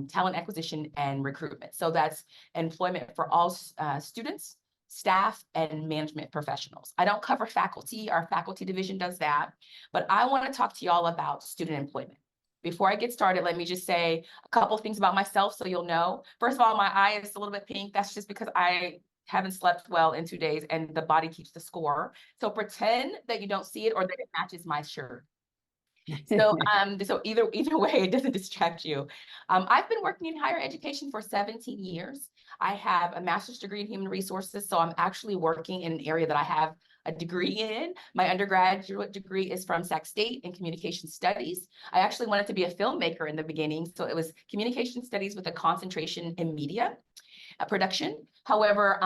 talent acquisition and recruitment. So that's employment for all students, staff, and management professionals. I don't cover faculty. Our faculty division does that, but I want to talk to you all about student employment. Before I get started, let me just say a couple of things about myself so you'll know. First of all, my eye is a little bit pink. That's just because I haven't slept well in 2 days and the body keeps the score. So pretend that you don't see it or that it matches my shirt. So either way, it doesn't distract you. I've been working in higher education for 17 years. I have a master's degree in human resources, so I'm actually working in an area that I have a degree in. My undergraduate degree is from Sac State in communication studies. I actually wanted to be a filmmaker in the beginning, so it was communication studies with a concentration in media production. However,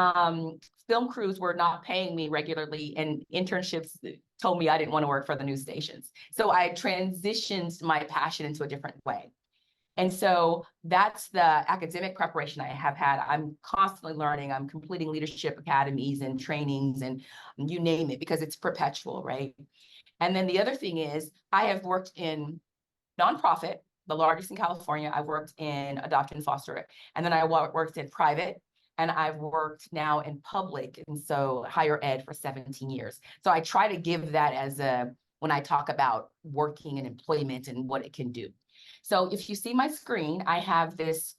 film crews were not paying me regularly, and internships told me I didn't want to work for the news stations. So I transitioned my passion into a different way. And so that's the academic preparation I have had. I'm constantly learning. I'm completing leadership academies and trainings and you name it, because it's perpetual, right? And then the other thing is I have worked in nonprofit, the largest in California. I've worked in adopt and foster, and then I worked in private, and I've worked now in public, and so higher ed for 17 years. So I try to give that as when I talk about working and employment and what it can do. So if you see my screen, I have this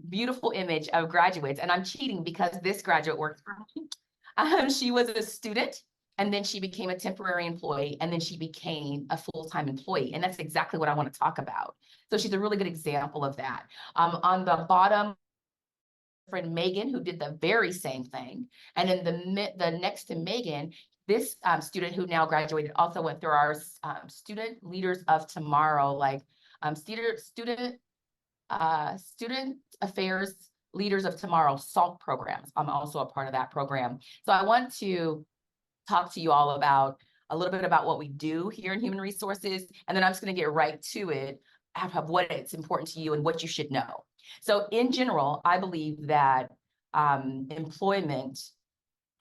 beautiful image of graduates, and I'm cheating because this graduate worked for me. She was a student, and then she became a temporary employee, and then she became a full-time employee. And that's exactly what I want to talk about. So she's a really good example of that. On the bottom, friend Megan, who did the very same thing. And then the next to Megan, this student who now graduated also went through our Student Leaders of Tomorrow, like student affairs Leaders of Tomorrow SALT programs. I'm also a part of that program. So I want to talk to you all about a little bit about what we do here in human resources, and then I'm just going to get right to it of what it's important to you and what you should know. So in general, I believe that employment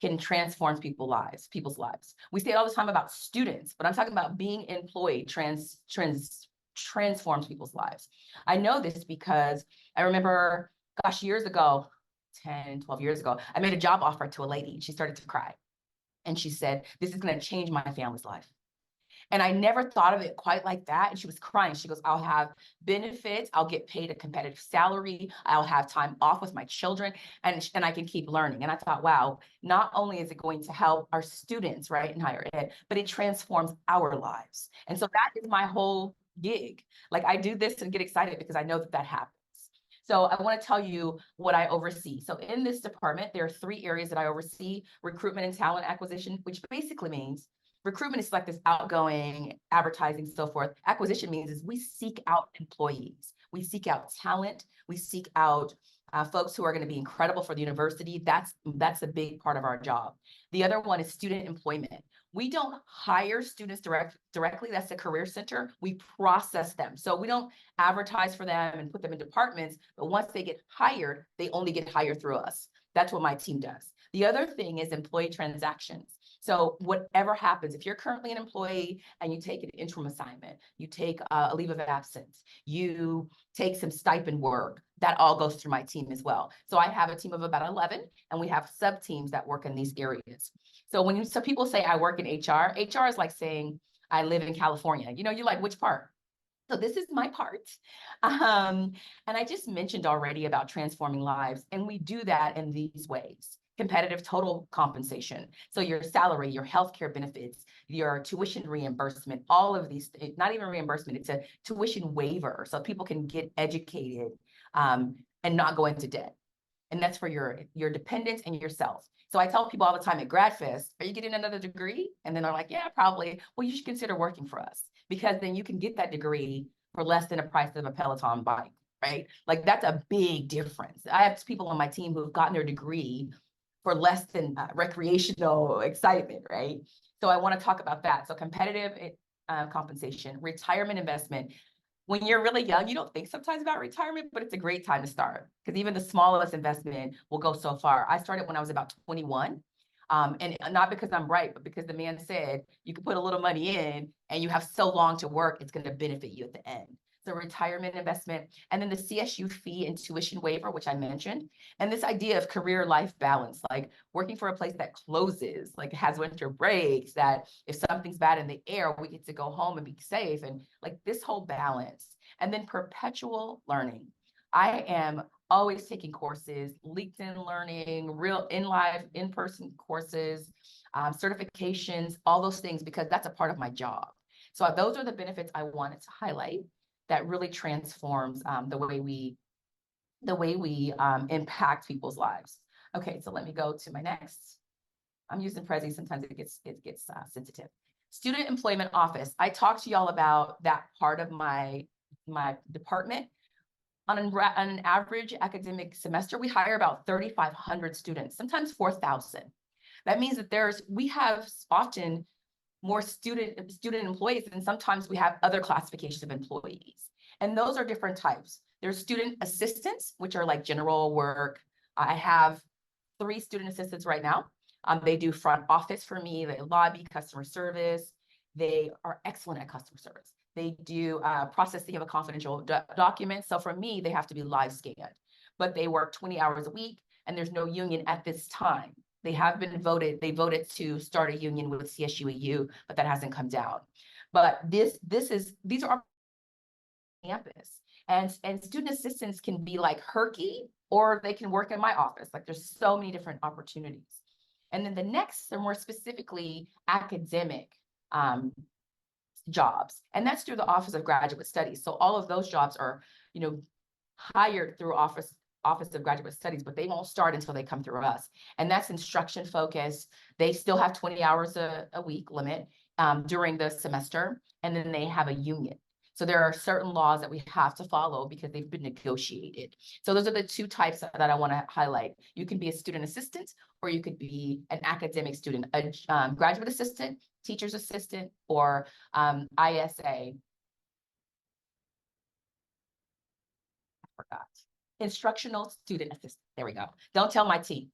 can transform people's lives. We say it all the time about students, but I'm talking about being employed transforms people's lives. I know this because I remember, gosh, years ago, 10, 12 years ago, I made a job offer to a lady and she started to cry. And she said, "This is going to change my family's life." And I never thought of it quite like that. And she was crying. She goes, "I'll have benefits. I'll get paid a competitive salary. I'll have time off with my children, and I can keep learning." And I thought, wow, not only is it going to help our students, right, in higher ed, but it transforms our lives. And so that is my whole gig. Like, I do this and get excited because I know that happens. So I want to tell you what I oversee. So in this department, there are 3 areas that I oversee: recruitment and talent acquisition, which basically means recruitment is like this outgoing advertising, so forth. Acquisition means is we seek out employees. We seek out talent. We seek out folks who are going to be incredible for the university. That's a big part of our job. The other one is student employment. We don't hire students directly. That's the career center. We process them. So we don't advertise for them and put them in departments, but once they get hired, they only get hired through us. That's what my team does. The other thing is employee transactions. So whatever happens, if you're currently an employee and you take an interim assignment, you take a leave of absence, you take some stipend work, that all goes through my team as well. So I have a team of about 11, and we have sub teams that work in these areas. So so people say I work in HR, HR is like saying I live in California. You know, you're like, which part? So this is my part. And I just mentioned already about transforming lives, and we do that in these ways. Competitive total compensation. So your salary, your healthcare benefits, your tuition reimbursement, all of these, not even reimbursement, it's a tuition waiver. So people can get educated and not go into debt. And that's for your dependents and yourself. So I tell people all the time at GradFest, "Are you getting another degree?" And then they're like, "Yeah, probably." Well, you should consider working for us, because then you can get that degree for less than the price of a Peloton bike, right? Like, that's a big difference. I have people on my team who've gotten their degree for less than recreational excitement, right? So I want to talk about that. So competitive compensation, retirement investment. When you're really young, you don't think sometimes about retirement, but it's a great time to start, because even the smallest investment will go so far. I started when I was about 21, and not because I'm right, but because the man said you can put a little money in and you have so long to work, it's going to benefit you at the end. the retirement investment, and then the CSU fee and tuition waiver, which I mentioned. And this idea of career-life balance, like working for a place that closes, like has winter breaks, that if something's bad in the air, we get to go home and be safe, and like this whole balance. And then perpetual learning. I am always taking courses, LinkedIn learning, real in-person courses, certifications, all those things, because that's a part of my job. So those are the benefits I wanted to highlight that really transforms the way we impact people's lives. Okay, so let me go to my next. I'm using Prezi. Sometimes it gets sensitive. Student Employment Office. I talked to y'all about that part of my department. On an average academic semester, we hire about 3,500 students, sometimes 4,000. That means that we have often more student employees, and sometimes we have other classifications of employees. And those are different types. There's student assistants, which are like general work. I have 3 student assistants right now. They do front office for me, they lobby, customer service. They are excellent at customer service. They do processing of a confidential document. So for me, they have to be live scanned, but they work 20 hours a week, and there's no union at this time. They have been voted. They voted to start a union with CSUEU, but that hasn't come down. But these are campus, and student assistants can be like Herky, or they can work in my office. Like there's so many different opportunities. And then the next are more specifically academic jobs, and that's through the Office of Graduate Studies. So all of those jobs are, hired through Office of Graduate Studies, but they won't start until they come through us. And that's instruction focused. They still have 20 hours a week limit during the semester, and then they have a union. So there are certain laws that we have to follow because they've been negotiated. So those are the 2 types that I want to highlight. You can be a student assistant, or you could be an academic student, a graduate assistant, teacher's assistant, or ISA. I forgot. Instructional student assistant. There we go. Don't tell my team.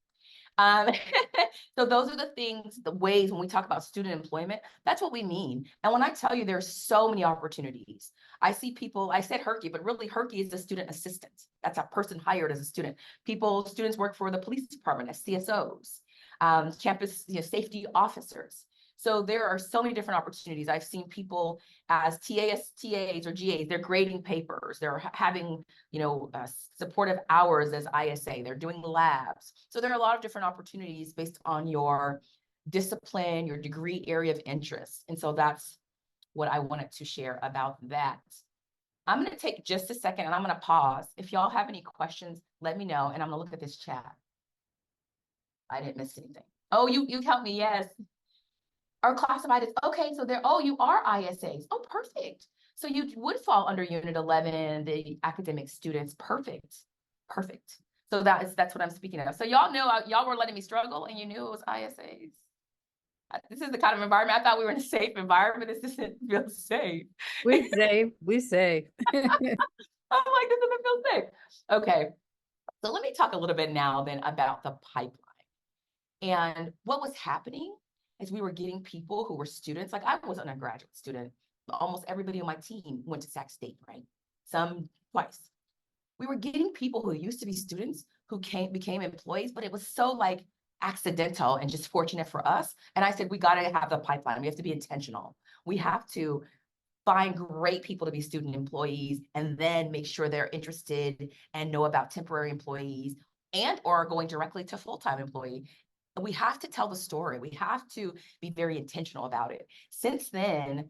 So those are the things, the ways when we talk about student employment, that's what we mean. And when I tell you there's so many opportunities, I see people, I said Herky, but really Herky is a student assistant. That's a person hired as a student. Students work for the police department as CSOs, campus safety officers. So there are so many different opportunities. I've seen people as TAs or GAs, they're grading papers, they're having, supportive hours as ISA, they're doing labs. So there are a lot of different opportunities based on your discipline, your degree area of interest. And so that's what I wanted to share about that. I'm going to take just a second and I'm going to pause. If y'all have any questions, let me know. And I'm going to look at this chat. I didn't miss anything. Oh, you helped me. Yes. Are classified as, okay, so you are ISAs. Oh, perfect. So you would fall under Unit 11, the academic students. Perfect. So that's what I'm speaking of. So y'all knew, y'all were letting me struggle, and you knew it was ISAs. This is the kind of environment, I thought we were in a safe environment. This doesn't feel safe. We say. I'm like, this doesn't feel safe. Okay, so let me talk a little bit now then about the pipeline. And what was happening is we were getting people who were students. Like I was an undergraduate student. Almost everybody on my team went to Sac State, right? Some twice. We were getting people who used to be students who became employees, but it was so like accidental and just fortunate for us. And I said, we got to have the pipeline. We have to be intentional. We have to find great people to be student employees, and then make sure they're interested and know about temporary employees and or going directly to full-time employee. We have to tell the story. We have to be very intentional about it. Since then,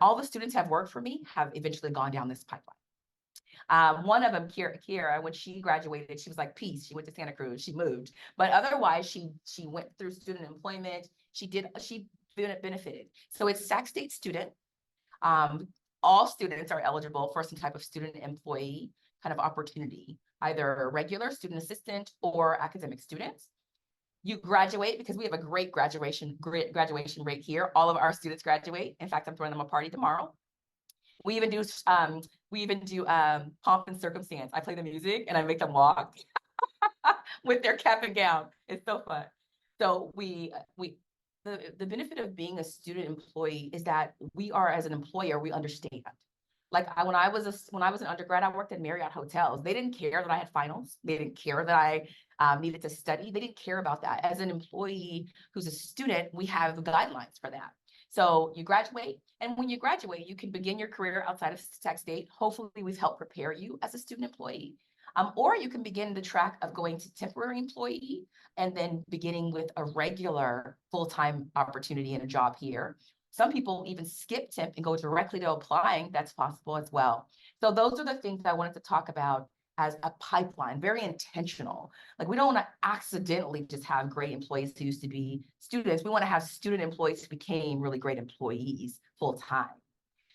all the students have worked for me have eventually gone down this pipeline. One of them, Kira, when she graduated, she was like, peace. She went to Santa Cruz. She moved. But otherwise, she went through student employment. She benefited. So it's Sac State student. All students are eligible for some type of student employee kind of opportunity, either regular student assistant or academic students. You graduate because we have a great graduation rate here. All of our students graduate. In fact, I'm throwing them a party tomorrow. We even do pomp and circumstance. I play the music and I make them walk with their cap and gown. It's so fun. So the benefit of being a student employee is that we are, as an employer, we understand. Like when I was an undergrad, I worked at Marriott hotels. They didn't care that I had finals. They didn't care that I needed to study. They didn't care about that. As an employee who's a student, we have guidelines for that. So you graduate, and when you graduate, you can begin your career outside of Sac State. Hopefully, we've helped prepare you as a student employee. Or you can begin the track of going to temporary employee and then beginning with a regular full-time opportunity and a job here. Some people even skip temp and go directly to applying. That's possible as well. So those are the things I wanted to talk about as a pipeline, very intentional. Like we don't want to accidentally just have great employees who used to be students. We want to have student employees who became really great employees full time.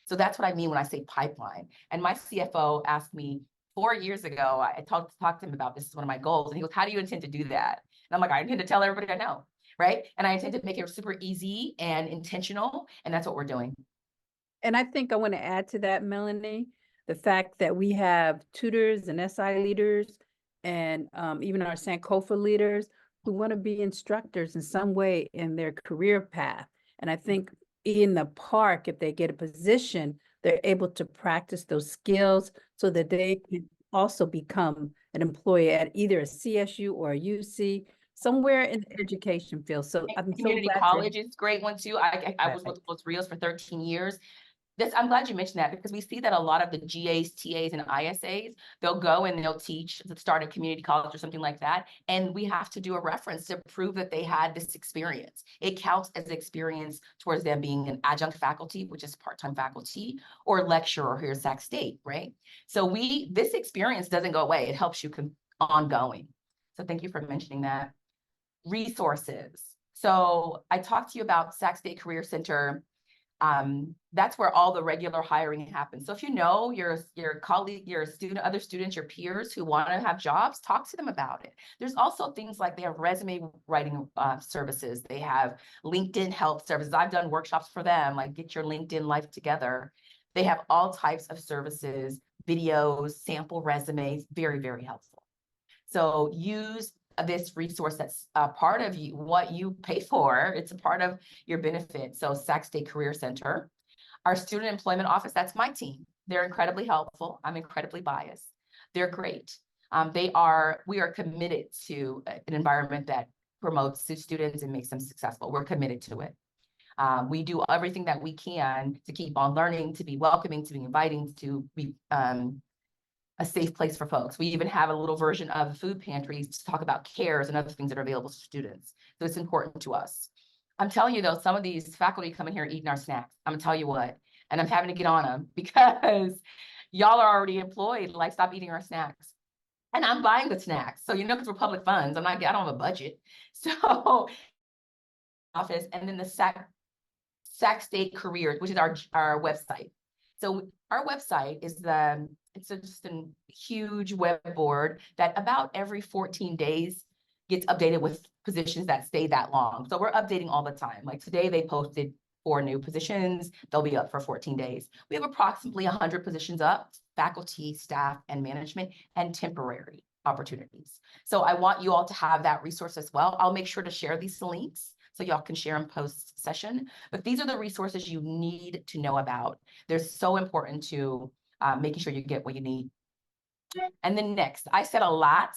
So that's what I mean when I say pipeline. And my CFO asked me 4 years ago, I talked to him about this is one of my goals. And he goes, how do you intend to do that? And I'm like, I intend to tell everybody I know, right? And I intend to make it super easy and intentional. And that's what we're doing. And I think I want to add to that, Mellionie, the fact that we have tutors and SI leaders and even our Sankofa leaders who want to be instructors in some way in their career path. And I think in the park, if they get a position, they're able to practice those skills so that they can also become an employee at either a CSU or a UC, somewhere in the education field. So I'm Community college is a great one too. I was with Rios for 13 years. I'm glad you mentioned that because we see that a lot of the GAs, TAs, and ISAs, they'll go and they'll teach to start a community college or something like that. And we have to do a reference to prove that they had this experience. It counts as experience towards them being an adjunct faculty, which is part-time faculty, or lecturer here at Sac State, right? So this experience doesn't go away. It helps you ongoing. So thank you for mentioning that. Resources. So I talked to you about Sac State Career Center. That's where all the regular hiring happens. So if you know your colleague, your student, other students, your peers who want to have jobs, talk to them about it. There's also things like they have resume writing services. They have LinkedIn help services. I've done workshops for them, like get your LinkedIn life together. They have all types of services, videos, sample resumes, very, very helpful. So use this resource that's a part of what you pay for. It's a part of your benefit. So Sac State Career Center, our student employment office, that's my team. They're incredibly helpful. I'm incredibly biased. They're great. We are committed to an environment that promotes students and makes them successful. We're committed to it. We do everything that we can to keep on learning, to be welcoming, to be inviting, to be a safe place for folks. We even have a little version of food pantries to talk about cares and other things that are available to students. So it's important to us. I'm telling you though, some of these faculty come in here eating our snacks. I'm gonna tell you what, and I'm having to get on them because y'all are already employed, like stop eating our snacks. And I'm buying the snacks. So, because we're public funds, I don't have a budget. So office, and then the Sac State Careers, which is our website. So our website is it's just a huge web board that about every 14 days gets updated with positions that stay that long. So we're updating all the time. Like today they posted 4 new positions. They'll be up for 14 days. We have approximately 100 positions up, faculty, staff, and management, and temporary opportunities. So I want you all to have that resource as well. I'll make sure to share these links so y'all can share them post session. But these are the resources you need to know about. They're so important to making sure you get what you need. And then next, I said a lot.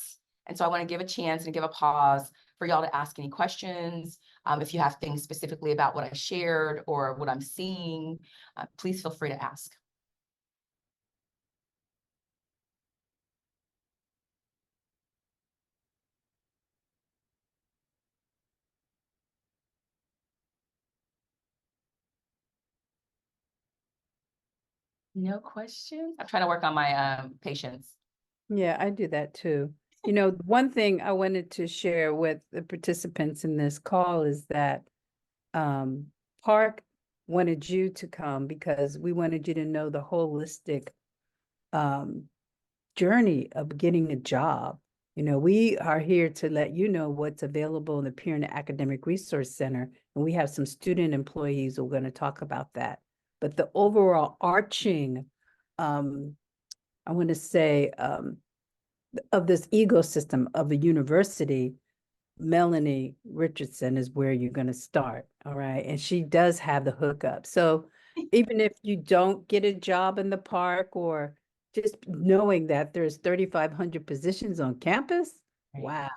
And so I want to give a chance and give a pause for y'all to ask any questions. If you have things specifically about what I shared or what I'm seeing, please feel free to ask. No questions? I'm trying to work on my patience. Yeah, I do that too. One thing I wanted to share with the participants in this call is that PARC wanted you to come because we wanted you to know the holistic journey of getting a job. We are here to let you know what's available in the Peer and Academic Resource Center, and we have some student employees who are going to talk about that. But the overall arching, I want to say, of this ecosystem of the university, Mellionie Richardson is where you're going to start. All right. And she does have the hookup. So even if you don't get a job in the park, or just knowing that there's 3,500 positions on campus. Right. Wow,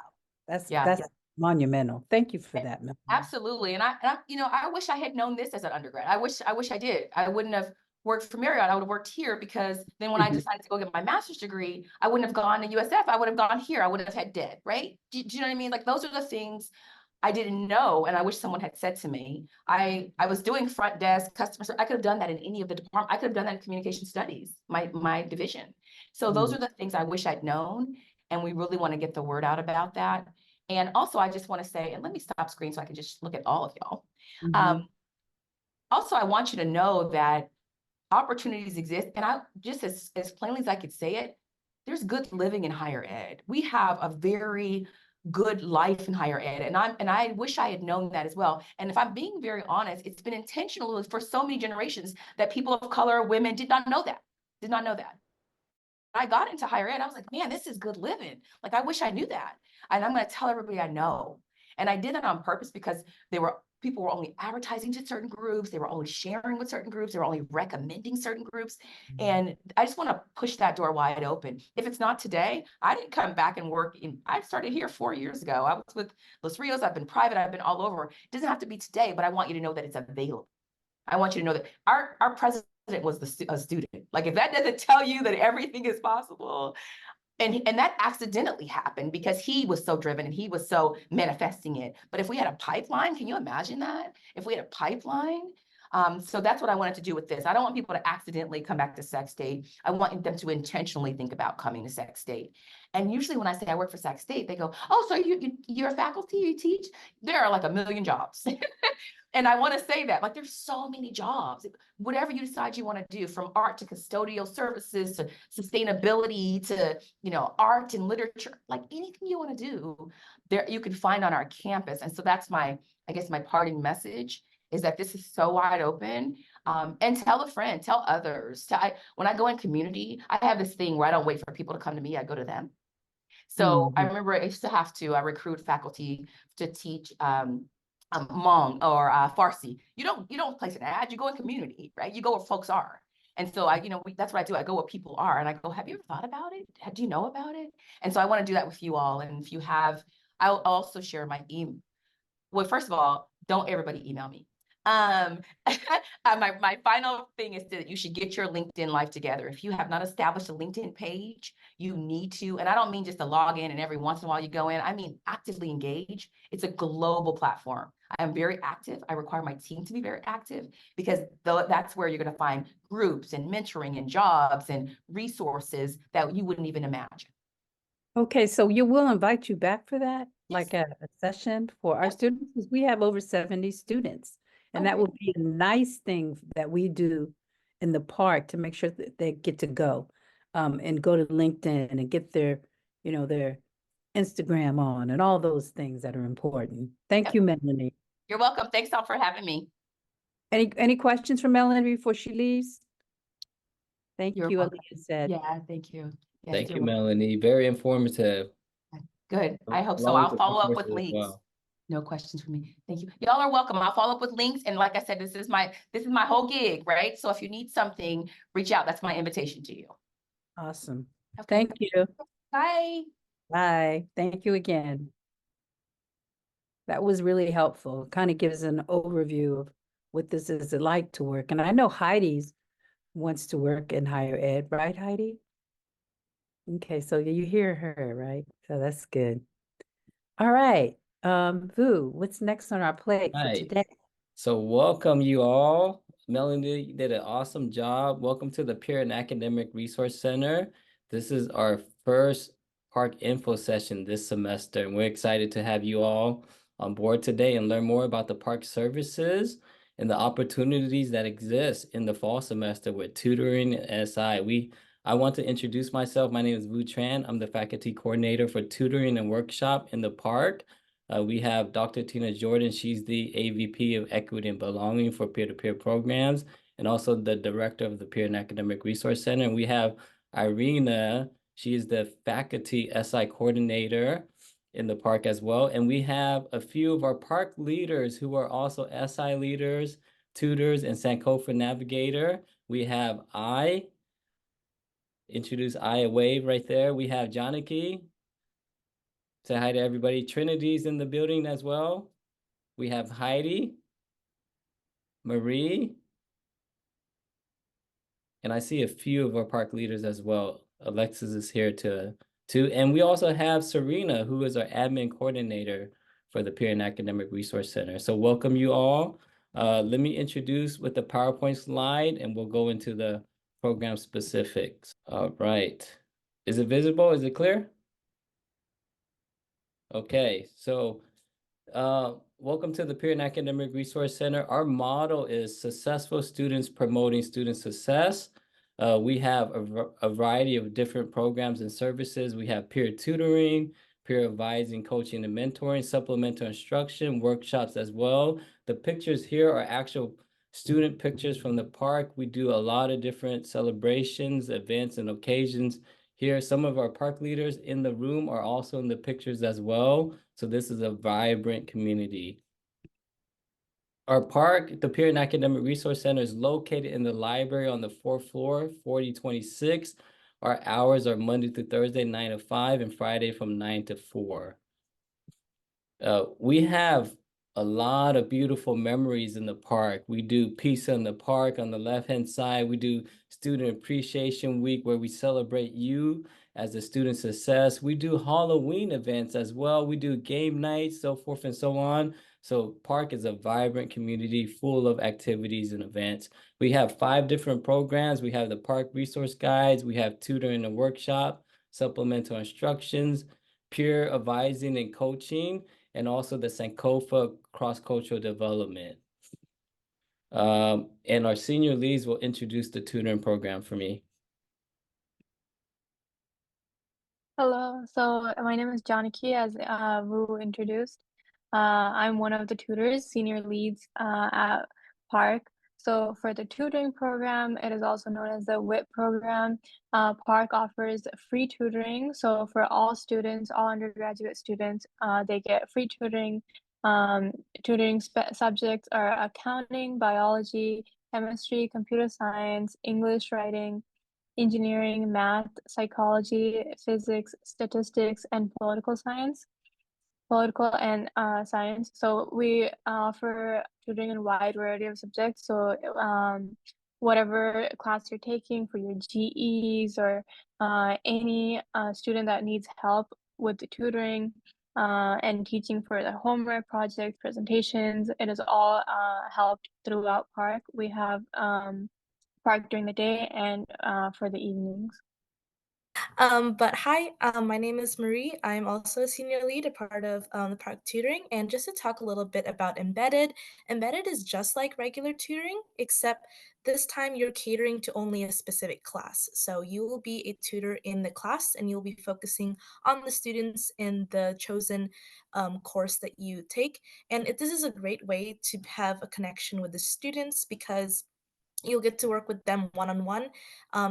Yeah. that's monumental. Thank you for that, Melanie. Absolutely. I wish I had known this as an undergrad. I wish I did. I wouldn't have worked for Marriott. I would have worked here, because then when I Mhm. decided to go get my master's degree, I wouldn't have gone to USF. I would have gone here. I would have had debt, right? Do you know what I mean? Like, those are the things I didn't know, and I wish someone had said to me. I was doing front desk, customer service. I could have done that in any of the department. I could have done that in communication studies, my division. So those are the things I wish I'd known, and we really want to get the word out about that. And also, I just want to say, and let me stop screen so I can just look at all of y'all. Mhm. Also, I want you to know that opportunities exist, and I just as plainly as I could say it, there's good living in higher ed. We have a very good life in higher ed, and I wish I had known that as well. And if I'm being very honest, it's been intentional for so many generations that people of color, women did not know that. Did not know that. I got into higher ed, I was like, man, this is good living. Like, I wish I knew that. And I'm going to tell everybody I know. And I did that on purpose, because people were only advertising to certain groups. They were only sharing with certain groups. They were only recommending certain groups. And I just want to push that door wide open. If it's not today, I didn't come back and work I started here 4 years ago. I was with Los Rios. I've been private. I've been all over. It doesn't have to be today, but I want you to know that it's available. I want you to know that our president was a student. Like, if that doesn't tell you that everything is possible, and that accidentally happened because he was so driven and he was so manifesting it. But if we had a pipeline, can you imagine that? If we had a pipeline, so that's what I wanted to do with this. I don't want people to accidentally come back to Sac State. I want them to intentionally think about coming to Sac State. And usually when I say I work for Sac State, they go, "Oh, so you're a faculty, you teach?" There are like a million jobs. And I want to say that, like, there's so many jobs, whatever you decide you want to do, from art to custodial services to sustainability to, art and literature, like anything you want to do, there you can find on our campus. And so that's I guess my parting message is that this is so wide open. And tell a friend, tell others. When I go in community, I have this thing where I don't wait for people to come to me, I go to them. So I remember I used to have to recruit faculty to teach Hmong or Farsi. You don't place an ad, you go in community, right? You go where folks are. And so that's what I do. I go where people are, and I go, "Have you ever thought about it? Do you know about it?" And so I want to do that with you all. And if you have, I'll also share my email. Well, first of all, don't everybody email me. My final thing is that you should get your LinkedIn life together. If you have not established a LinkedIn page, you need to. And I don't mean just to log in and every once in a while you go in. I mean actively engage. It's a global platform. I am very active. I require my team to be very active, because that's where you're going to find groups and mentoring and jobs and resources that you wouldn't even imagine. Okay, so we'll invite you back for that, Yes. like a session for our Yep. students, because we have over 70 students. And that Okay. would be a nice thing that we do in the park to make sure that they get to go, and go to LinkedIn and get their Instagram on and all those things that are important. Thank Yep. you, Mellanie. You're welcome. Thanks all for having me. Any questions for Mellanie before she leaves? Thank You're you, welcome. Aaliyah said. Yeah, thank you. Yes, Thank you're you, welcome. Melanie. Very informative. Good. I hope so. Along I'll with the follow up with courses as links. well. No questions for me. Thank you. Y'all are welcome. I'll follow up with links. And like I said, this is my whole gig, right? So if you need something, reach out. That's my invitation to you. Awesome. Okay. Thank you. Bye. Bye. Thank you again. That was really helpful. Kind of gives an overview of what this is like to work. And I know Heidi's wants to work in higher ed, right, Heidi? Okay, so you hear her, right? So that's good. All right. Vu, what's next on our plate for Right. today? So welcome you all. Melanie did an awesome job. Welcome to the Peer and Academic Resource Center. This is our first PARC Info session this semester, and we're excited to have you all on board today and learn more about the PARC services and the opportunities that exist in the fall semester with tutoring and SI. I want to introduce myself. My name is Vu Tran. I'm the faculty coordinator for tutoring and workshop in the PARC. We have Dr. Tina Jordan. She's the AVP of Equity and Belonging for peer-to-peer programs, and also the director of the Peer and Academic Resource Center. And we have Irina. She is the faculty SI coordinator in the PARC as well. And we have a few of our PARC leaders who are also SI leaders tutors, and Sankofa navigator. We have introduce a wave right there. We have Janaki. Say hi to everybody. Trinity's in the building as well. We have Heidi, Marie, and I see a few of our park leaders as well. Alexis is here too. And we also have Serena, who is our admin coordinator for the Peer and Academic Resource Center. So welcome you all. Let me introduce with the PowerPoint slide, and we'll go into the program specifics. All right. Is it visible? Is it clear? Okay, so welcome to the Peer and Academic Resource Center. Our model is successful students promoting student success. We have a variety of different programs and services. We have peer tutoring, peer advising, coaching, and mentoring, supplemental instruction, workshops as well. The pictures here are actual student pictures from the park. We do a lot of different celebrations, events, and occasions here. Some of our park leaders in the room are also in the pictures as well. So this is a vibrant community. Our park, the Peer and Academic Resource Center, is located in the library on the 4th floor, 4026. Our hours are Monday through Thursday, 9 to 5, and Friday from 9 to 4. We have a lot of beautiful memories in the park. We do Pizza in the Park on the left-hand side. We do Student Appreciation Week, where we celebrate you as a student success. We do Halloween events as well. We do game nights, so forth and so on. So park is a vibrant community full of activities and events. We have 5 different programs. We have the park resource guides. We have tutoring and workshop, supplemental instructions, peer advising and coaching, and also the Sankofa cross-cultural development. And our senior leads will introduce the tutoring program for me. Hello, so my name is Janaki, as Wu introduced. I'm one of the tutors, senior leads at PARC. So for the tutoring program, it is also known as the WIT program. PARC offers free tutoring. So for all students, all undergraduate students, they get free tutoring. Tutoring subjects are accounting, biology, chemistry, computer science, English writing, engineering, math, psychology, physics, statistics, and political and science. So we offer tutoring in a wide variety of subjects. So whatever class you're taking for your GEs or any student that needs help with the tutoring and teaching for the homework projects, presentations, it is all helped throughout PARC. We have PARC during the day and for the evenings. But hi, my name is Marie. I'm also a senior lead, a part of the PARC Tutoring. And just to talk a little bit about Embedded, Embedded is just like regular tutoring, except this time you're catering to only a specific class. So you will be a tutor in the class and you'll be focusing on the students in the chosen course that you take. And this is a great way to have a connection with the students because you'll get to work with them one-on-one.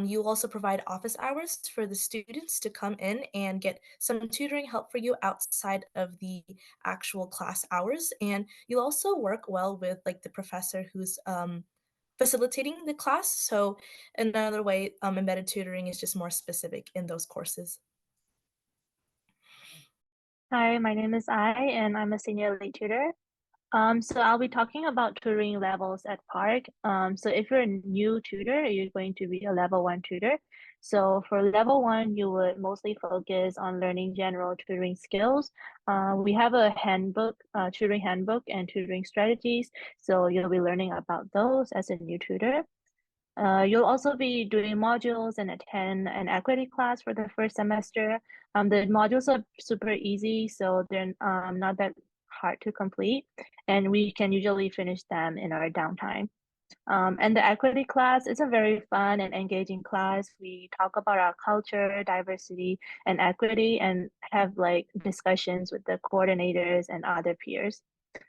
You'll also provide office hours for the students to come in and get some tutoring help for you outside of the actual class hours. And you'll also work well with like the professor who's facilitating the class. So another way, embedded tutoring is just more specific in those courses. Hi, my name is and I'm a senior lead tutor. So I'll be talking about tutoring levels at PARC. So if you're a new tutor, you're going to be a level 1 tutor. So for level 1, you would mostly focus on learning general tutoring skills. We have a handbook, tutoring handbook and tutoring strategies. So you'll be learning about those as a new tutor. You'll also be doing modules and attend an equity class for the first semester. The modules are super easy, so they're not that hard to complete, and we can usually finish them in our downtime. And the equity class is a very fun and engaging class. We talk about our culture, diversity, and equity, and have like discussions with the coordinators and other peers.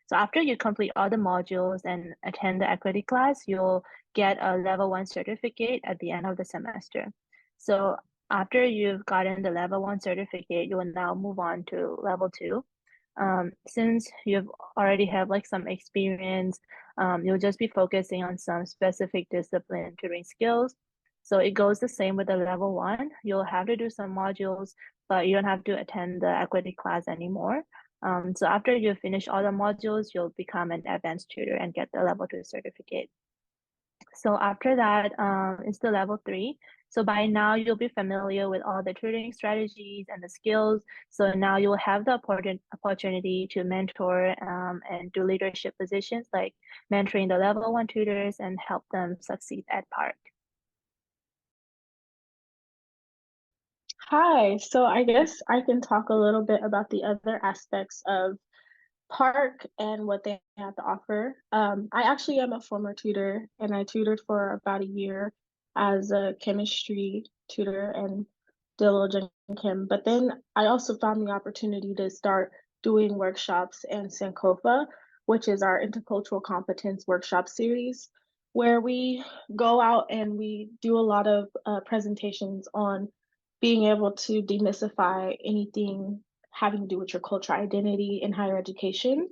So after you complete all the modules and attend the equity class, you'll get a level 1 certificate at the end of the semester. So after you've gotten the level 1 certificate, you will now move on to level 2. Since you've already have like some experience, you'll just be focusing on some specific discipline tutoring skills. So it goes the same with the level 1. You'll have to do some modules, but you don't have to attend the equity class anymore. So after you finish all the modules, you'll become an advanced tutor and get the level 2 certificate. So after that, it's the level 3. So by now you'll be familiar with all the tutoring strategies and the skills. So now you'll have the opportunity to mentor and do leadership positions like mentoring the level 1 tutors and help them succeed at PARC. Hi, so I guess I can talk a little bit about the other aspects of PARC and what they have to offer. I actually am a former tutor, and I tutored for about a year as a chemistry tutor and did a little gen chem. But then I also found the opportunity to start doing workshops in Sankofa, which is our intercultural competence workshop series, where we go out and we do a lot of presentations on being able to demystify anything having to do with your cultural identity in higher education.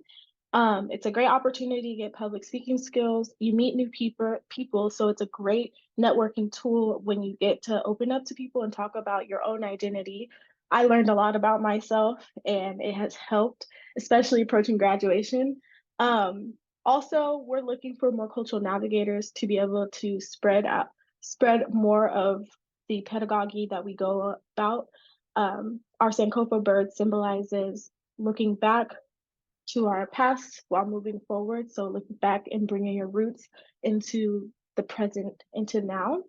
It's a great opportunity to get public speaking skills. You meet new people, so it's a great networking tool when you get to open up to people and talk about your own identity. I learned a lot about myself, and it has helped, especially approaching graduation. Also, we're looking for more cultural navigators to be able to spread more of the pedagogy that we go about. Our Sankofa bird symbolizes looking back to our past while moving forward. So looking back and bringing your roots into the present, into now.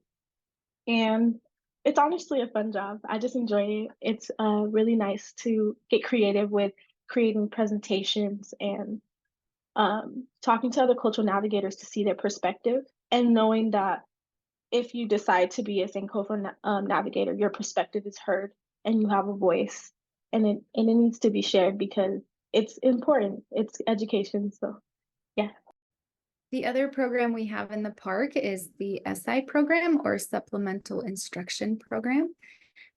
And it's honestly a fun job. I just enjoy it. It's really nice to get creative with creating presentations and talking to other cultural navigators to see their perspective, and knowing that if you decide to be a Sankofa navigator, your perspective is heard and you have a voice, and it needs to be shared because it's important. It's education. So yeah. The other program we have in the park is the SI program, or Supplemental Instruction Program.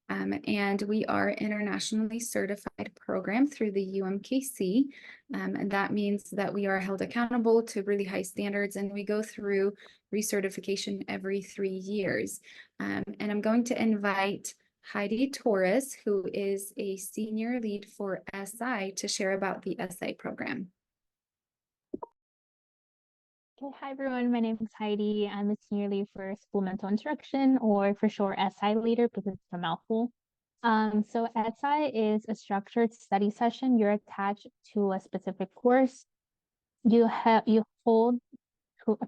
And we are internationally certified program through the UMKC. And that means that we are held accountable to really high standards, and we go through recertification every 3 years. And I'm going to invite Heidi Torres, who is a senior lead for SI, to share about the SI program. Okay, hi everyone, my name is Heidi. I'm a senior lead for Supplemental Instruction, or for short SI leader because it's a mouthful. So SI is a structured study session. You're attached to a specific course. You hold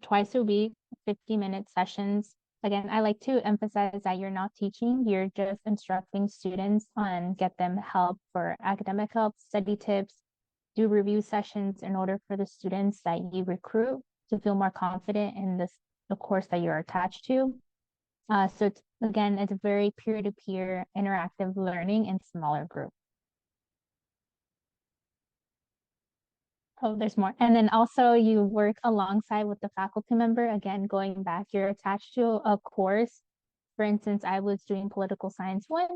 twice a week, 50-minute sessions. Again, I like to emphasize that you're not teaching, you're just instructing students and get them help for academic help, study tips, do review sessions in order for the students that you recruit to feel more confident in the course that you're attached to. So it's a very peer-to-peer interactive learning in smaller groups. Oh, there's more. And then also you work alongside with the faculty member. Again, going back, you're attached to a course. For instance, I was doing political science 1.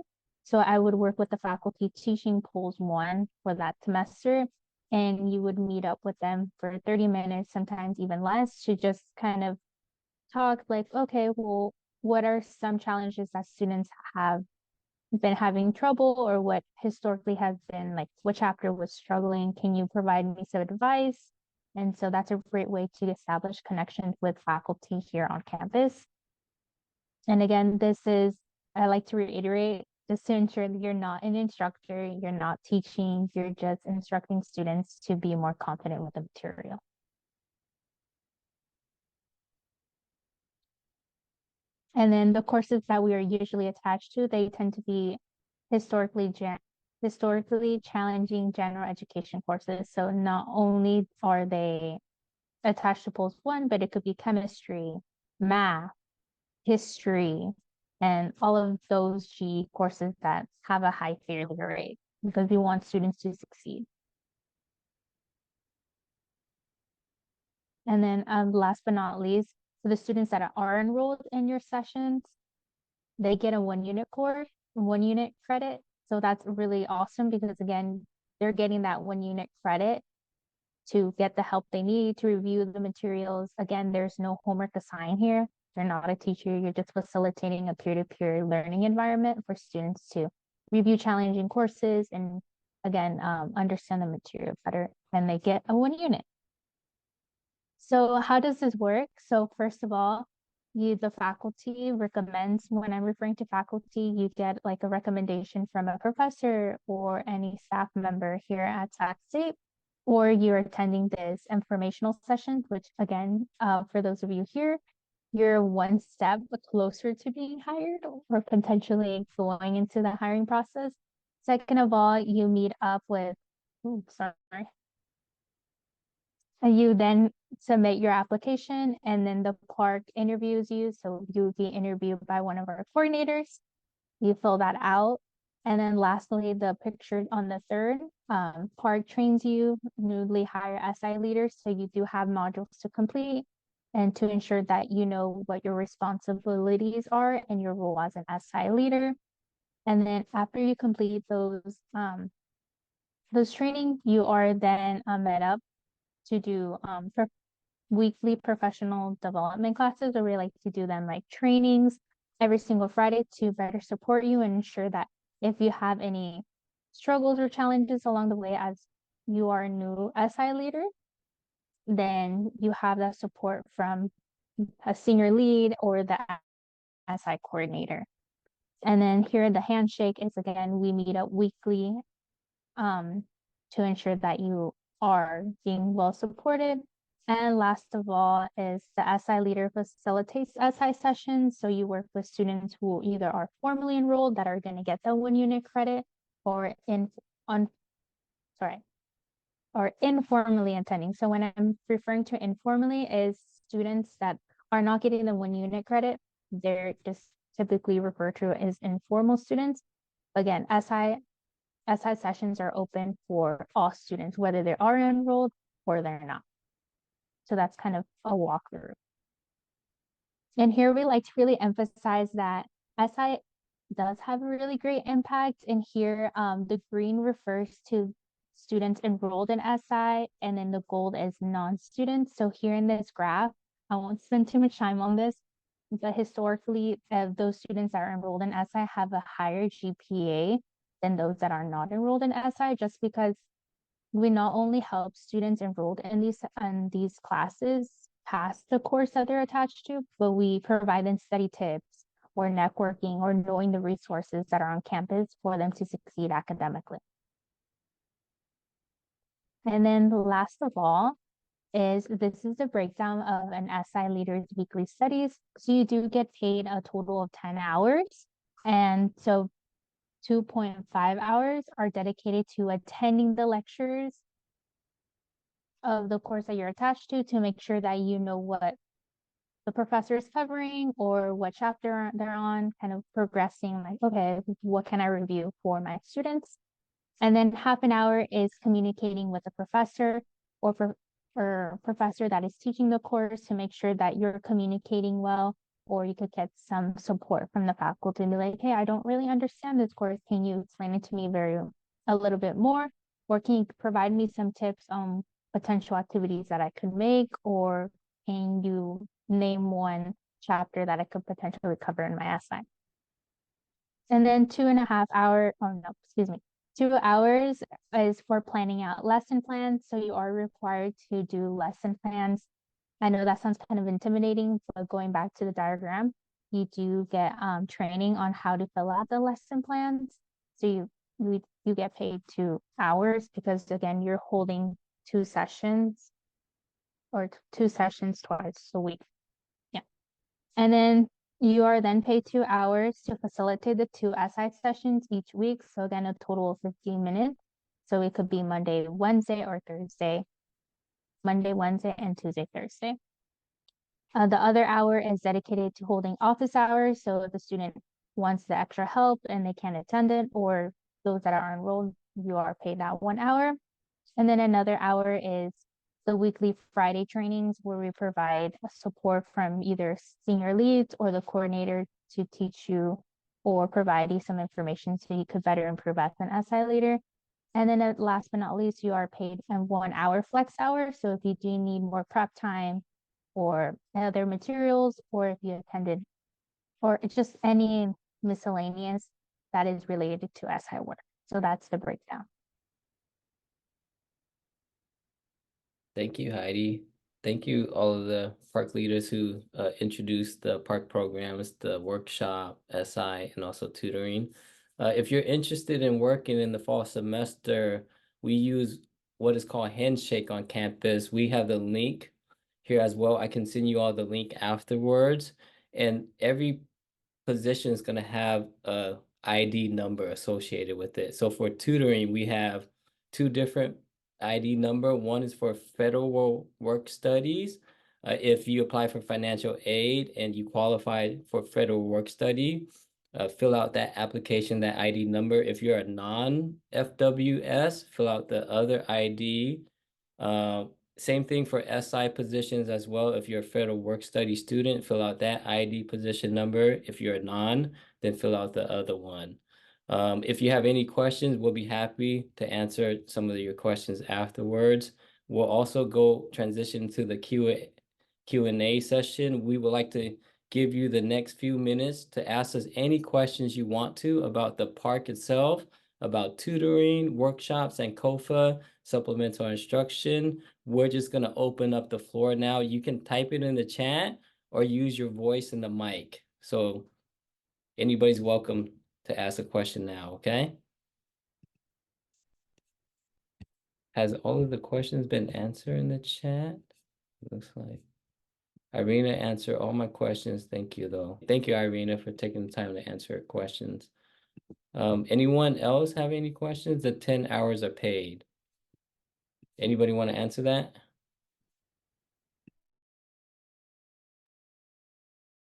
So I would work with the faculty teaching Pols 1 for that semester. And you would meet up with them for 30 minutes, sometimes even less, to just kind of talk like, okay, well, what are some challenges that students have been having trouble, or what historically has been, like, what chapter was struggling? Can you provide me some advice? And so that's a great way to establish connections with faculty here on campus. And again, I like to reiterate, just to ensure that you're not an instructor, you're not teaching, you're just instructing students to be more confident with the material. And then the courses that we are usually attached to, they tend to be historically challenging general education courses. So not only are they attached to Pols 1, but it could be chemistry, math, history, and all of those GE courses that have a high failure rate, because we want students to succeed. And then last but not least, for the students that are enrolled in your sessions, they get a 1-unit course, 1-unit credit. So that's really awesome, because again, they're getting that 1 unit credit to get the help they need to review the materials. Again, there's no homework assigned here. You're not a teacher, you're just facilitating a peer-to-peer learning environment for students to review challenging courses and again, understand the material better, and they get a 1 unit. So how does this work? So first of all, the faculty recommends, when I'm referring to faculty, you get like a recommendation from a professor or any staff member here at Sac State, or you're attending this informational session, which again, for those of you here, you're one step closer to being hired or potentially going into the hiring process. Second of all, you meet up with, and you then submit your application, and then the PARC interviews you. So you'll be interviewed by one of our coordinators. You fill that out. And then lastly, the picture on the third, PARC trains you, newly hire SI leaders. So you do have modules to complete and to ensure that you know what your responsibilities are and your role as an SI leader. And then after you complete those training, you are then met up to do weekly professional development classes, or we like to do them like trainings every single Friday to better support you and ensure that if you have any struggles or challenges along the way as you are a new SI leader, then you have that support from a senior lead or the SI coordinator. And then here the handshake is, again, we meet up weekly to ensure that you are being well supported. And last of all is the SI leader facilitates SI sessions. So you work with students who either are formally enrolled that are going to get the 1 unit credit, or informally attending. So when I'm referring to informally is students that are not getting the 1 unit credit, they're just typically referred to as informal students. Again, SI sessions are open for all students, whether they are enrolled or they're not. So that's kind of a walkthrough. And here we like to really emphasize that SI does have a really great impact. And here the green refers to students enrolled in SI, and then the gold is non-students. So here in this graph, I won't spend too much time on this, but historically, those students that are enrolled in SI have a higher GPA than those that are not enrolled in SI, just because we not only help students enrolled in these classes pass the course that they're attached to, but we provide them study tips or networking or knowing the resources that are on campus for them to succeed academically. And then last of all, this is the breakdown of an SI leader's weekly studies. So you do get paid a total of 10 hours. And so 2.5 hours are dedicated to attending the lectures of the course that you're attached to make sure that you know what the professor is covering or what chapter they're on, kind of progressing like, okay, what can I review for my students? And then half an hour is communicating with the professor or professor that is teaching the course to make sure that you're communicating well, or you could get some support from the faculty and be like, hey, I don't really understand this course. Can you explain it to me a little bit more? Or can you provide me some tips on potential activities that I could make? Or can you name one chapter that I could potentially cover in my SI? And then 2.5 hours, 2 hours is for planning out lesson plans. So you are required to do lesson plans. I know that sounds kind of intimidating, but going back to the diagram, you do get training on how to fill out the lesson plans. So you get paid 2 hours because, again, you're holding 2 sessions or 2 sessions twice a week. Yeah. And then you are then paid 2 hours to facilitate the 2 SI sessions each week. So again, a total of 15 minutes. So it could be Monday, Wednesday, or Thursday. Monday, Wednesday, and Tuesday, Thursday. The other hour is dedicated to holding office hours. So if the student wants the extra help and they can't attend it, or those that are enrolled, you are paid that 1 hour. And then another hour is the weekly Friday trainings, where we provide support from either senior leads or the coordinator to teach you or provide you some information so you could better improve as an SI leader. And then last but not least, you are paid a 1 hour flex hour. So if you do need more prep time or other materials, or if you attended, or it's just any miscellaneous that is related to SI work. So that's the breakdown. Thank you, Heidi. Thank you, all of the park leaders who introduced the park programs, the workshop, SI, and also tutoring. If you're interested in working in the fall semester, we use what is called Handshake on campus. We have the link here as well. I can send you all the link afterwards. And every position is going to have a ID number associated with it. So for tutoring, we have two different ID number. One is for federal work studies. If you apply for financial aid and you qualify for federal work study, fill out that application, that ID number. If you're a non-FWS, fill out the other ID. Same thing for SI positions as well. If you're a federal work study student, fill out that ID position number. If you're a non, then fill out the other one. If you have any questions, we'll be happy to answer some of your questions afterwards. We'll also transition to the Q&A session. We would like to give you the next few minutes to ask us any questions you want to about the park itself, about tutoring, workshops, Sankofa, supplemental instruction. We're just going to open up the floor now. You can type it in the chat or use your voice in the mic. So anybody's welcome to ask a question now, okay? Has all of the questions been answered in the chat? Looks like. Irina answered all my questions. Thank you, though. Thank you, Irina, for taking the time to answer questions. Anyone else have any questions? The 10 hours are paid. Anybody want to answer that?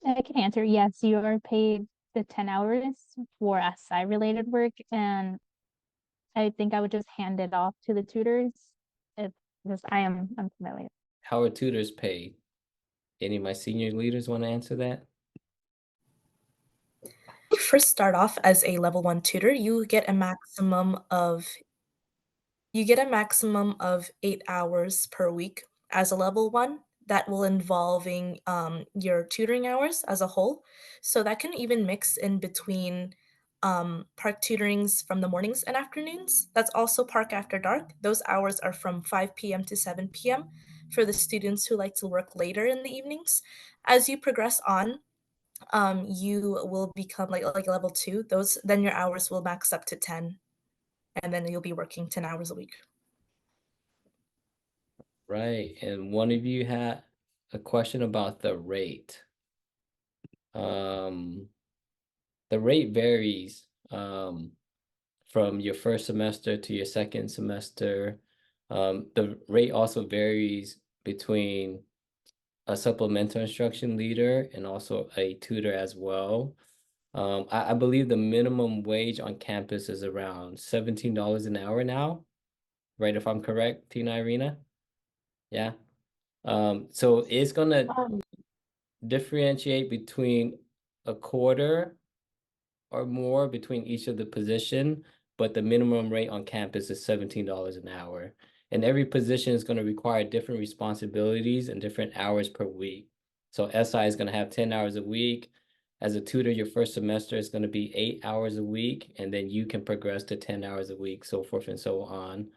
I can answer. Yes, you are paid the 10 hours for SI related work. And I think I would just hand it off to the tutors if because I'm familiar. How are tutors paid? Any of my senior leaders want to answer that? You first start off as a level 1 tutor, you get a maximum of 8 hours per week as a level 1. That will involving your tutoring hours as a whole. So that can even mix in between park tutorings from the mornings and afternoons. That's also park after dark. Those hours are from 5 p.m. to 7 p.m. for the students who like to work later in the evenings. As you progress on, you will become like level 2. Then your hours will max up to 10, and then you'll be working 10 hours a week. Right, and one of you had a question about the rate. The rate varies from your first semester to your second semester. The rate also varies between a supplemental instruction leader and also a tutor as well. I believe the minimum wage on campus is around $17 an hour now, right? If I'm correct, Tina Irina? Yeah. So it's gonna differentiate between a quarter or more between each of the position, but the minimum rate on campus is $17 an hour. And every position is going to require different responsibilities and different hours per week. So SI is going to have 10 hours a week. As a tutor, your first semester is going to be 8 hours a week, and then you can progress to 10 hours a week, so forth and so on.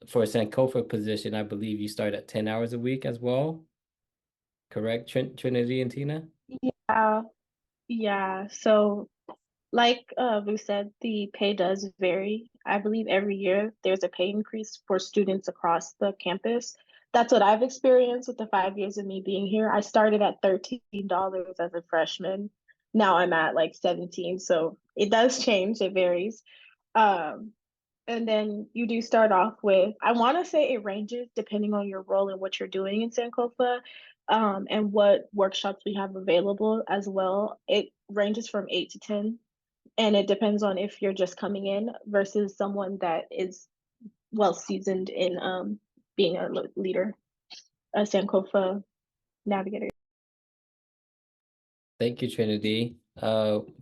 For a Sankofa position, I believe you start at 10 hours a week as well. Correct, Trinity and Tina? Yeah. So like Vu said, the pay does vary. I believe every year there's a pay increase for students across the campus. That's what I've experienced with the 5 years of me being here. I started at $13 as a freshman. Now I'm at like 17. So it does change, it varies. And then you do start off with, I want to say it ranges depending on your role and what you're doing in Sankofa, and what workshops we have available as well. It ranges from 8 to 10. And it depends on if you're just coming in versus someone that is well seasoned in being a leader, a Sankofa navigator. Thank you, Trinity. For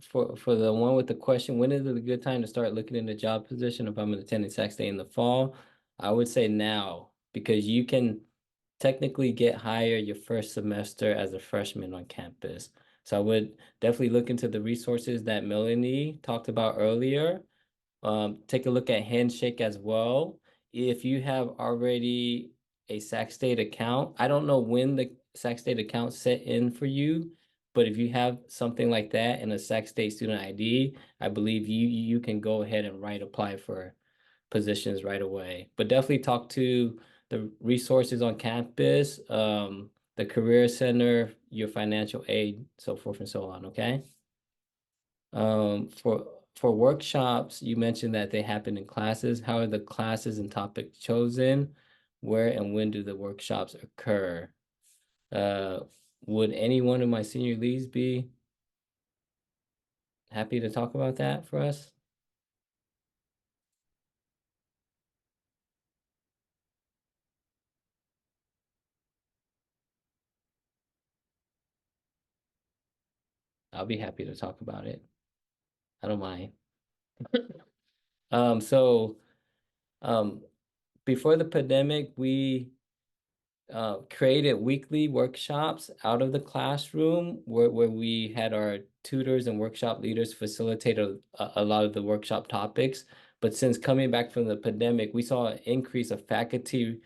the one with the question, when is it a good time to start looking into job position if I'm attending Sac State in the fall? I would say now, because you can technically get hired your first semester as a freshman on campus. So I would definitely look into the resources that Mellionie talked about earlier. Take a look at Handshake as well. If you have already a Sac State account, I don't know when the Sac State account set in for you, but if you have something like that and a Sac State student ID, I believe you can go ahead and apply for positions right away. But definitely talk to the resources on campus, the career center, your financial aid, so forth and so on, okay? For workshops, you mentioned that they happen in classes. How are the classes and topics chosen? Where and when do the workshops occur? Would any one of my senior leads be happy to talk about that for us? I'll be happy to talk about it. I don't mind. So before the pandemic, we created weekly workshops out of the classroom where we had our tutors and workshop leaders facilitate a lot of the workshop topics. But since coming back from the pandemic, we saw an increase of faculty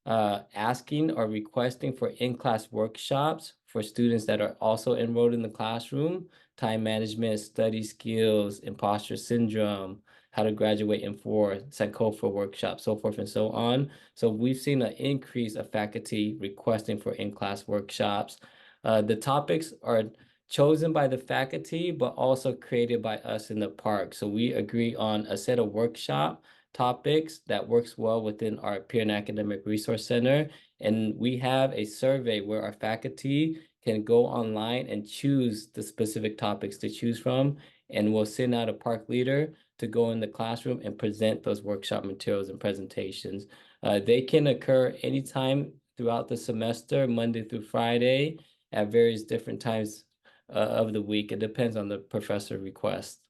asking or requesting for in-class workshops for students that are also enrolled in the classroom: time management, study skills, imposter syndrome, how to graduate in 4, Sankofa workshops, so forth and so on. So we've seen an increase of faculty requesting for in-class workshops. The topics are chosen by the faculty, but also created by us in the park. So we agree on a set of workshop topics that works well within our Peer and Academic Resource Center. And we have a survey where our faculty can go online and choose the specific topics to choose from. And we'll send out a park leader to go in the classroom and present those workshop materials and presentations. They can occur anytime throughout the semester, Monday through Friday, at various different times of the week. It depends on the professor request.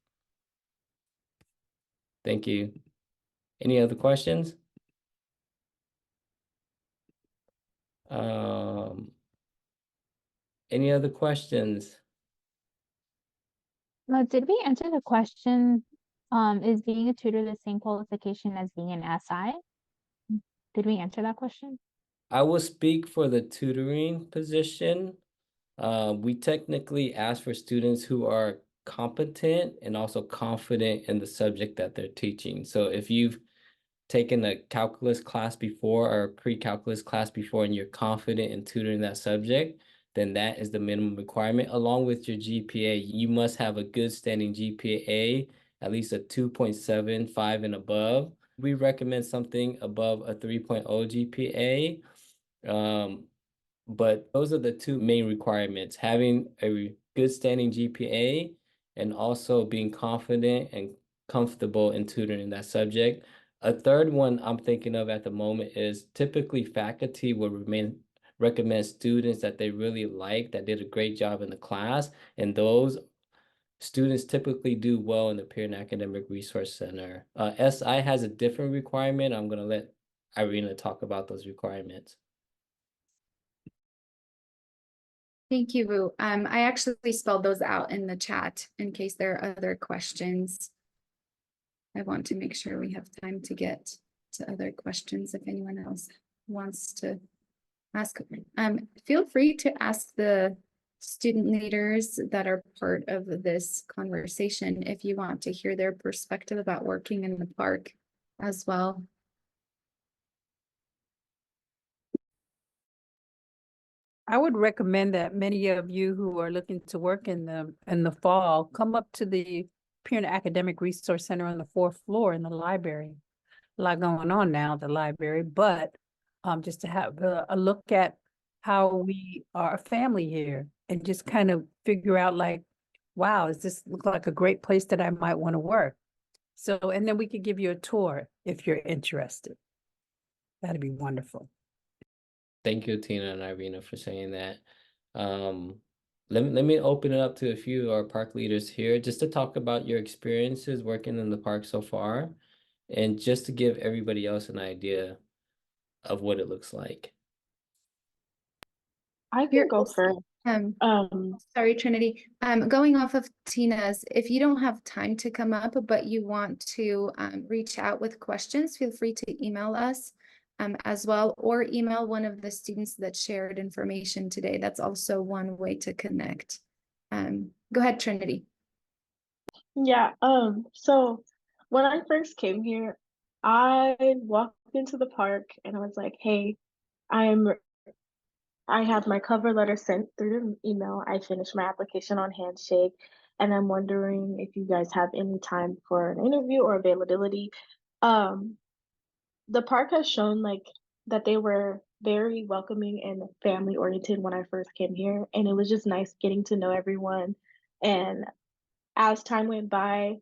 Thank you. Any other questions? Any other questions? Did we answer the question, is being a tutor the same qualification as being an SI? Did we answer that question? I will speak for the tutoring position. We technically ask for students who are competent and also confident in the subject that they're teaching. So if you've taken a calculus class before or a pre-calculus class before and you're confident in tutoring that subject, then that is the minimum requirement. Along with your GPA, you must have a good standing GPA, at least a 2.75 and above. We recommend something above a 3.0 GPA. But those are the two main requirements: having a good standing GPA and also being confident and comfortable in tutoring that subject. A third one I'm thinking of at the moment is typically faculty will recommend students that they really like, that did a great job in the class, and those students typically do well in the Peer and Academic Resource Center. SI has a different requirement. I'm going to let Irina talk about those requirements. Thank you, Vu. I actually spelled those out in the chat in case there are other questions. I want to make sure we have time to get to other questions if anyone else wants to ask. Feel free to ask the student leaders that are part of this conversation if you want to hear their perspective about working in the park as well. I would recommend that many of you who are looking to work in the fall come up to the Peer and Academic Resource Center on the 4th floor in the library. A lot going on now at the library, but just to have a look at how we are a family here and just kind of figure out like, wow, does this look like a great place that I might want to work? So, and then we could give you a tour if you're interested. That'd be wonderful. Thank you, Tina and Irina, for saying that. let me open it up to a few of our park leaders here just to talk about your experiences working in the park so far, and just to give everybody else an idea of what it looks like. I can You're go also- first. Sorry, Trinity. Going off of Tina's, if you don't have time to come up, but you want to reach out with questions, feel free to email us as well, or email one of the students that shared information today. That's also one way to connect. Go ahead, Trinity. Yeah, so when I first came here, I walked into the park and I was like, hey, I have my cover letter sent through the email. I finished my application on Handshake, and I'm wondering if you guys have any time for an interview or availability. Um, the park has shown like that they were very welcoming and family oriented when I first came here, and it was just nice getting to know everyone. And as time went by,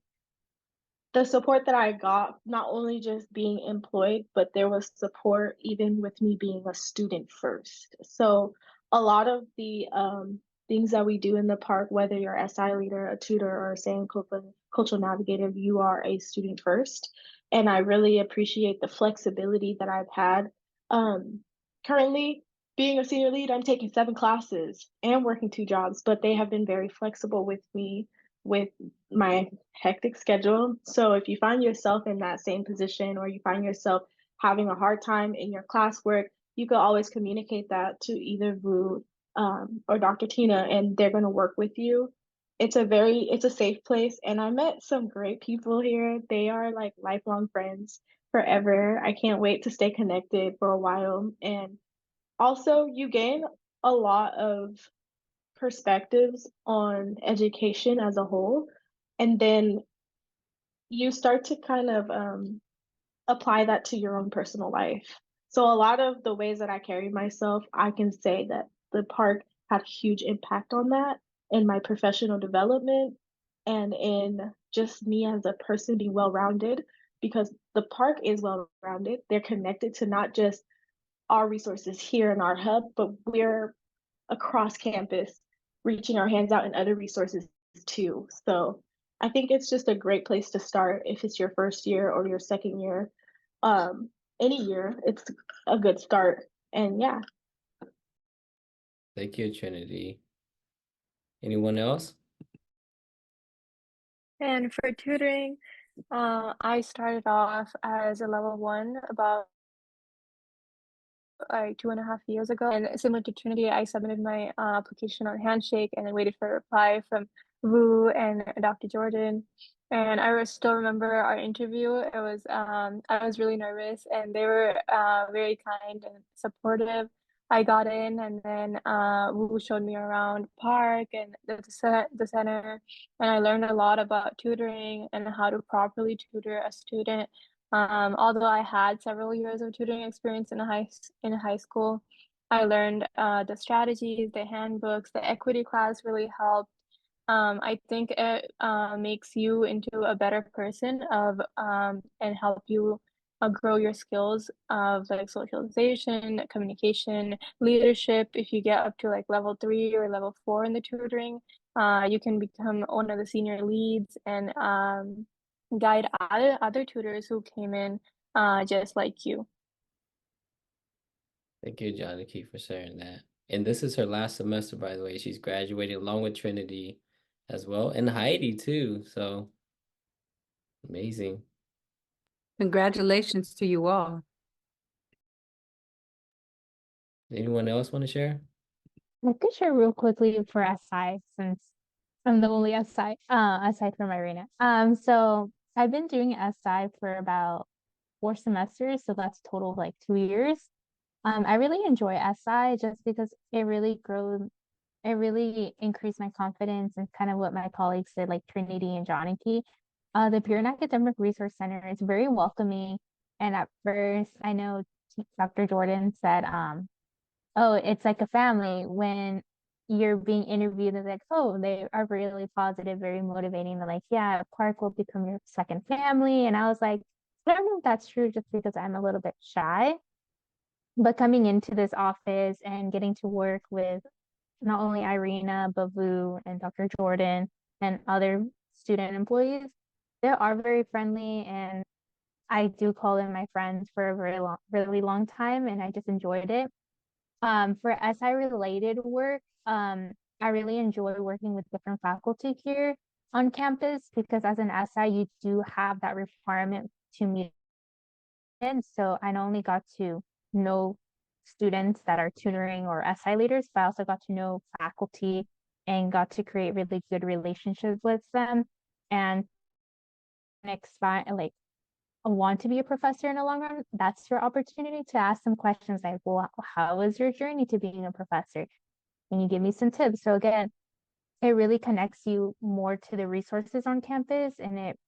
the support that I got, not only just being employed, but there was support even with me being a student first. So a lot of the things that we do in the park, whether you're an SI leader, a tutor, or a Sankofa cultural navigator, you are a student first. And I really appreciate the flexibility that I've had. Currently, being a senior lead, I'm taking 7 classes and working 2 jobs, but they have been very flexible with me with my hectic schedule. So if you find yourself in that same position, or you find yourself having a hard time in your classwork, you can always communicate that to either Vu or Dr. Tina, and they're going to work with you. It's a safe place, and I met some great people here. They are like lifelong friends forever. I can't wait to stay connected for a while. And also, you gain a lot of perspectives on education as a whole, and then you start to kind of apply that to your own personal life. So a lot of the ways that I carry myself, I can say that the park had a huge impact on that in my professional development and in just me as a person being well-rounded, because the park is well-rounded. They're connected to not just our resources here in our hub, but we're across campus, reaching our hands out in other resources too. So I think it's just a great place to start if it's your first year or your second year. Any year, it's a good start. And yeah. Thank you, Trinity. Anyone else? And for tutoring, I started off as a level 1 about like 2.5 years ago. And similar to Trinity, I submitted my application on Handshake and then waited for a reply from Vu and Dr. Jordan. And I still remember our interview. It was I was really nervous, and they were very kind and supportive. I got in, and then Vu showed me around park and the center, and I learned a lot about tutoring and how to properly tutor a student. Although I had several years of tutoring experience in high school, I learned the strategies, the handbooks, the equity class really helped. I think it makes you into a better person and help you grow your skills of like socialization, communication, leadership. If you get up to like level 3 or level 4 in the tutoring, you can become one of the senior leads and guide other tutors who came in just like you. Thank you, Jonathan, for sharing that. And this is her last semester, by the way. She's graduating along with Trinity as well, and Heidi too. So amazing. Congratulations to you all. Anyone else want to share? I could share real quickly for SI, since I'm the only SI aside from Irina. So I've been doing SI for about 4 semesters, so that's total of like 2 years. I really enjoy SI just because it really increased my confidence, and kind of what my colleagues said, like Trinity and Jonathan. The Peer and Academic Resource Center is very welcoming, and at first, I know Dr. Jordan said, oh, it's like a family. When you're being interviewed, they're like, oh, they are really positive, very motivating. They're like, yeah, Park will become your second family. And I was like, I don't know if that's true, just because I'm a little bit shy. But coming into this office and getting to work with not only Irina, but Vu and Dr. Jordan and other student employees, they are very friendly, and I do call them my friends for a really long time, and I just enjoyed it. For SI related work, I really enjoy working with different faculty here on campus because as an SI, you do have that requirement to meet. And so I not only got to know students that are tutoring or SI leaders, but I also got to know faculty and got to create really good relationships with them and like want to be a professor in the long run. That's your opportunity to ask some questions like, well, how was your journey to being a professor? Can you give me some tips? So again, it really connects you more to the resources on campus, and it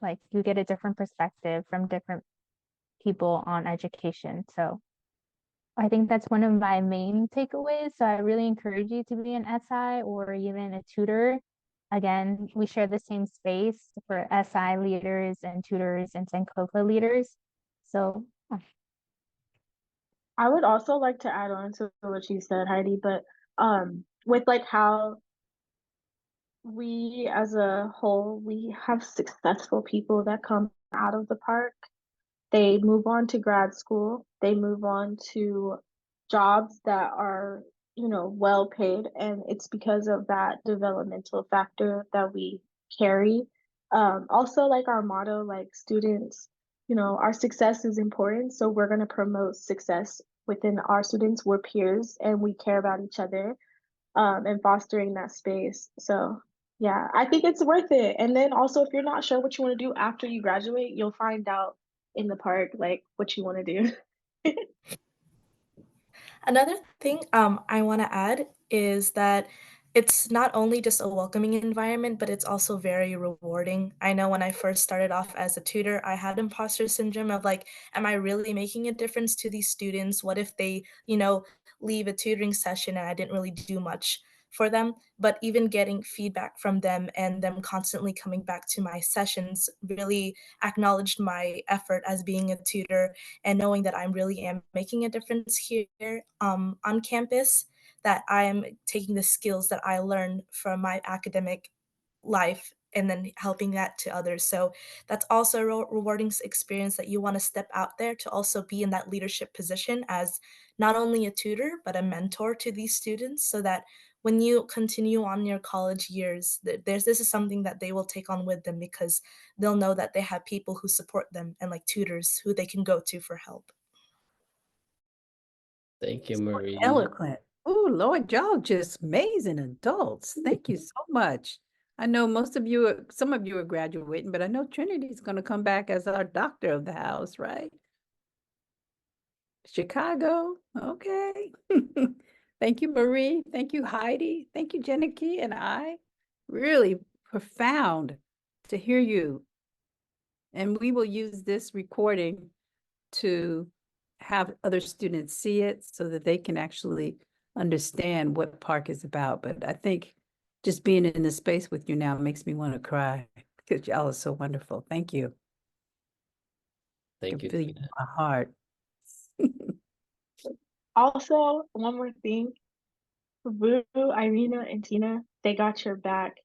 like you get a different perspective from different people on education. So I think that's one of my main takeaways. So I really encourage you to be an SI or even a tutor. Again, we share the same space for SI leaders and tutors and Sankofa leaders. So I would also like to add on to what you said, Heidi, but with like how we as a whole, we have successful people that come out of the park. They move on to grad school, they move on to jobs that are, you know, well paid, and it's because of that developmental factor that we carry. Also, like our motto, like students, you know, our success is important, so we're going to promote success within our students. We're peers and we care about each other, and fostering that space. So yeah, I think it's worth it. And then also, if you're not sure what you want to do after you graduate, you'll find out in the park like what you want to do. Another thing I want to add is that it's not only just a welcoming environment, but it's also very rewarding. I know when I first started off as a tutor, I had imposter syndrome of like, am I really making a difference to these students? What if they, leave a tutoring session and I didn't really do much for them? But even getting feedback from them and them constantly coming back to my sessions really acknowledged my effort as being a tutor, and knowing that I really am making a difference here on campus, that I am taking the skills that I learned from my academic life and then helping that to others. So that's also a rewarding experience, that you want to step out there to also be in that leadership position as not only a tutor, but a mentor to these students, so that when you continue on your college years, this is something that they will take on with them, because they'll know that they have people who support them and like tutors who they can go to for help. Thank you, So Marie. eloquent. Oh, Lord, y'all just amazing adults. Thank you so much. I know some of you are graduating, but I know Trinity's going to come back as our doctor of the house, right? Chicago. Okay. Thank you, Marie. Thank you, Heidi. Thank you, Jenicky and I. Really profound to hear you. And we will use this recording to have other students see it so that they can actually understand what PARC is about. But I think just being in this space with you now makes me want to cry because y'all are so wonderful. Thank you. Thank you, I can feel you Tina. in my heart. Also, one more thing. Vu, Irina, and Tina, they got your back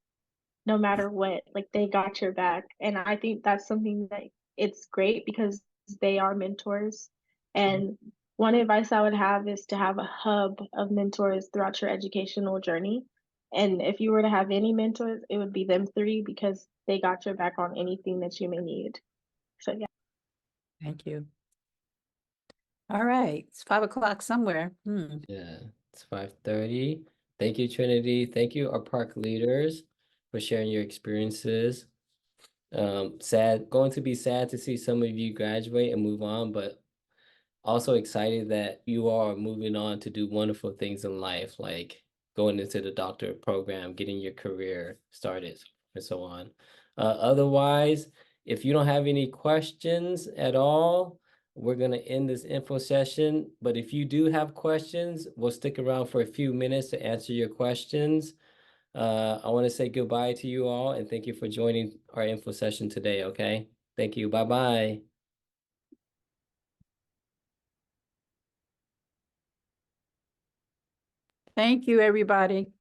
no matter what. Like they got your back. And I think that's something that it's great because they are mentors. And one advice I would have is to have a hub of mentors throughout your educational journey. And if you were to have any mentors, it would be them three because they got your back on anything that you may need. So yeah. Thank you. All right. It's 5 o'clock somewhere. Yeah, it's 5:30. Thank you, Trinity. Thank you, our park leaders, for sharing your experiences. Going to be sad to see some of you graduate and move on, but also excited that you all are moving on to do wonderful things in life, like going into the doctorate program, getting your career started, and so on. Otherwise, if you don't have any questions at all, we're going to end this info session. But if you do have questions, we'll stick around for a few minutes to answer your questions. I want to say goodbye to you all and thank you for joining our info session today, okay? Thank you. Bye-bye. Thank you, everybody.